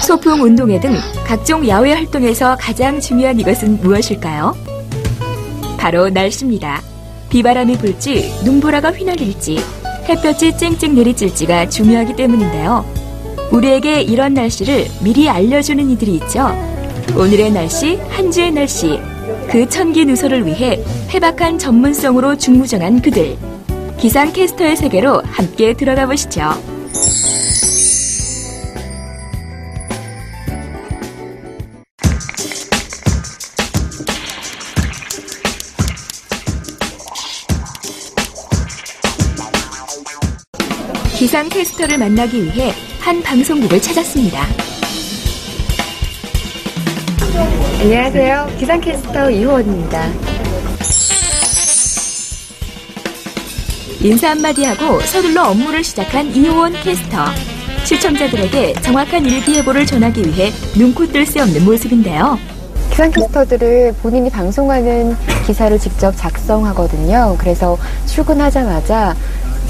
소풍, 운동회 등 각종 야외 활동에서 가장 중요한 이것은 무엇일까요? 바로 날씨입니다. 비바람이 불지, 눈보라가 휘날릴지, 햇볕이 쨍쨍 내리칠지가 중요하기 때문인데요. 우리에게 이런 날씨를 미리 알려주는 이들이 있죠. 오늘의 날씨, 한 주의 날씨, 그 천기누설을 위해 해박한 전문성으로 중무정한 그들. 기상캐스터의 세계로 함께 들어가 보시죠. 기상캐스터를 만나기 위해 한 방송국을 찾았습니다. 안녕하세요. 기상캐스터 이호원입니다. 인사 한마디 하고 서둘러 업무를 시작한 이호원 캐스터. 시청자들에게 정확한 일기예보를 전하기 위해 눈코 뜰 새 없는 모습인데요. 기상캐스터들은 본인이 방송하는 기사를 직접 작성하거든요. 그래서 출근하자마자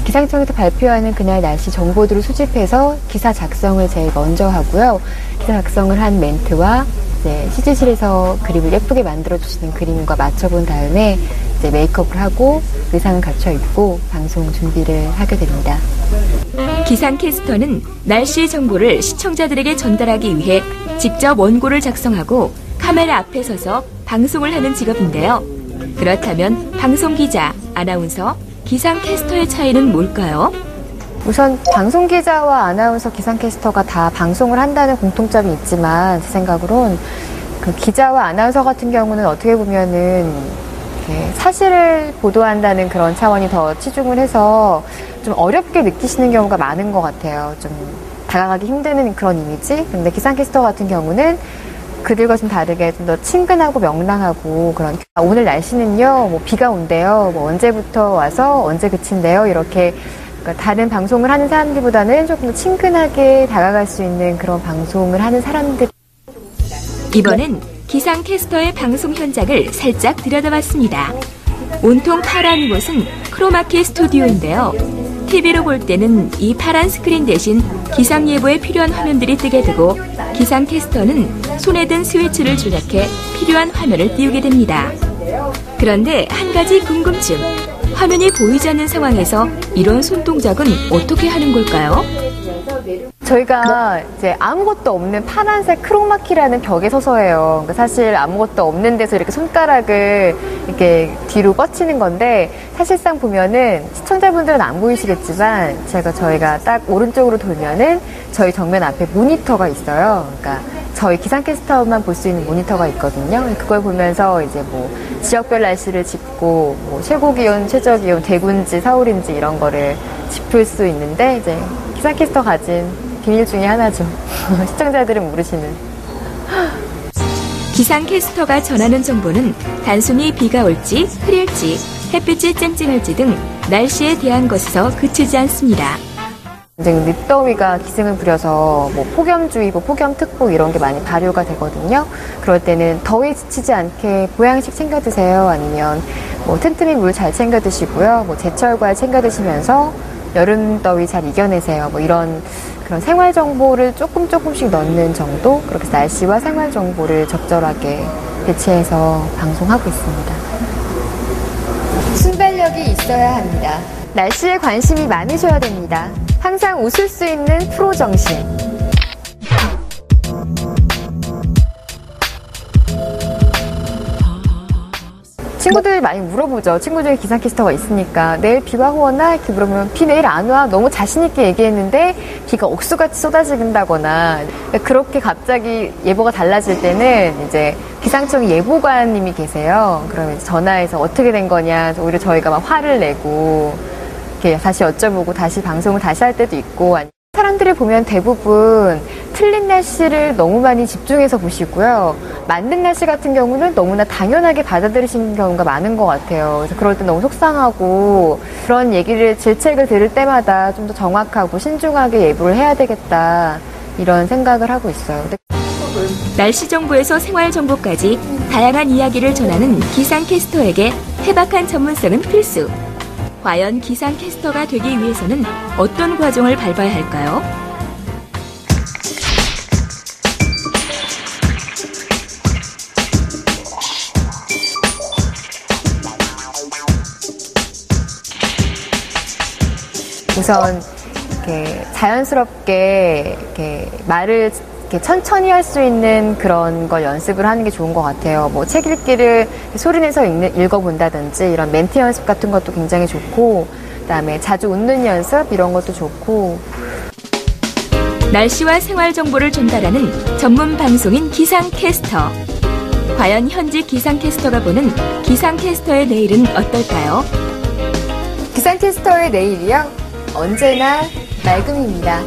기상청에서 발표하는 그날 날씨 정보들을 수집해서 기사 작성을 제일 먼저 하고요. 기사 작성을 한 멘트와 이제 CG실에서 그림을 예쁘게 만들어주시는 그림과 맞춰본 다음에 이제 메이크업을 하고 의상을 갖춰 입고 방송 준비를 하게 됩니다. 기상캐스터는 날씨 정보를 시청자들에게 전달하기 위해 직접 원고를 작성하고 카메라 앞에 서서 방송을 하는 직업인데요. 그렇다면 방송기자, 아나운서, 기상캐스터의 차이는 뭘까요? 우선 방송기자와 아나운서, 기상캐스터가 다 방송을 한다는 공통점이 있지만 제 생각으론 그 기자와 아나운서 같은 경우는 어떻게 보면은 사실을 보도한다는 그런 차원이 더 치중을 해서 좀 어렵게 느끼시는 경우가 많은 것 같아요. 좀 다가가기 힘든 그런 이미지. 근데 기상캐스터 같은 경우는 그들과 좀 다르게 좀 더 친근하고 명랑하고 그런 오늘 날씨는요, 뭐 비가 온대요, 뭐 언제부터 와서 언제 그친대요, 이렇게 그러니까 다른 방송을 하는 사람들보다는 조금 더 친근하게 다가갈 수 있는 그런 방송을 하는 사람들. 이번엔 기상캐스터의 방송 현장을 살짝 들여다봤습니다. 온통 파란 이곳은 크로마키 스튜디오인데요. TV로 볼 때는 이 파란 스크린 대신 기상예보에 필요한 화면들이 뜨게 되고 기상캐스터는 손에 든 스위치를 조작해 필요한 화면을 띄우게 됩니다. 그런데 한 가지 궁금증. 화면이 보이지 않는 상황에서 이런 손동작은 어떻게 하는 걸까요? 저희가 이제 아무것도 없는 파란색 크로마키라는 벽에 서서 해요. 그러니까 사실 아무것도 없는 데서 이렇게 손가락을 이렇게 뒤로 뻗치는 건데 사실상 보면은 시청자분들은 안 보이시겠지만 저희가 딱 오른쪽으로 돌면은 저희 정면 앞에 모니터가 있어요. 그러니까 저희 기상캐스터만 볼 수 있는 모니터가 있거든요. 그걸 보면서 이제 뭐 지역별 날씨를 짚고 뭐 최고기온, 최저기온, 대구인지 서울인지 이런 거를 짚을 수 있는데 이제 기상캐스터 가진 비밀 중에 하나죠. 시청자들은 모르시는. 기상캐스터가 전하는 정보는 단순히 비가 올지 흐릴지 햇빛이 쨍쨍할지 등 날씨에 대한 것에서 그치지 않습니다. 이제 늦더위가 기승을 부려서 뭐 폭염주의보, 폭염특보 이런 게 많이 발효가 되거든요. 그럴 때는 더위 지치지 않게 보양식 챙겨 드세요. 아니면 뭐 틈틈이 물 잘 챙겨 드시고요. 뭐 제철과일 챙겨 드시면서 여름 더위 잘 이겨내세요. 뭐 이런 그런 생활 정보를 조금씩 넣는 정도? 그렇게 날씨와 생활 정보를 적절하게 배치해서 방송하고 있습니다. 순발력이 있어야 합니다. 날씨에 관심이 많으셔야 됩니다. 항상 웃을 수 있는 프로 정신. 친구들 많이 물어보죠. 친구 중에 기상캐스터가 있으니까 내일 비가 오나 이렇게 물어보면 비 내일 안 와. 너무 자신 있게 얘기했는데 비가 억수같이 쏟아진다거나 그렇게 갑자기 예보가 달라질 때는 이제 기상청 예보관님이 계세요. 그러면 전화해서 어떻게 된 거냐. 오히려 저희가 막 화를 내고 이렇게 다시 여쭤보고 다시 방송을 다시 할 때도 있고. 사람들이 보면 대부분 틀린 날씨를 너무 많이 집중해서 보시고요. 맞는 날씨 같은 경우는 너무나 당연하게 받아들이시는 경우가 많은 것 같아요. 그래서 그럴 때 너무 속상하고 그런 얘기를, 질책을 들을 때마다 좀 더 정확하고 신중하게 예보를 해야 되겠다 이런 생각을 하고 있어요. 날씨 정보에서 생활 정보까지 다양한 이야기를 전하는 기상캐스터에게 해박한 전문성은 필수. 과연 기상캐스터가 되기 위해서는 어떤 과정을 밟아야 할까요? 우선 이렇게 자연스럽게 이렇게 말을 이렇게 천천히 할 수 있는 그런 걸 연습을 하는 게 좋은 것 같아요. 뭐 책 읽기를 소리내서 읽어본다든지 이런 멘트 연습 같은 것도 굉장히 좋고, 그다음에 자주 웃는 연습 이런 것도 좋고. 날씨와 생활 정보를 전달하는 전문 방송인 기상캐스터. 과연 현직 기상캐스터가 보는 기상캐스터의 내일은 어떨까요? 기상캐스터의 내일이요? 언제나 맑음입니다.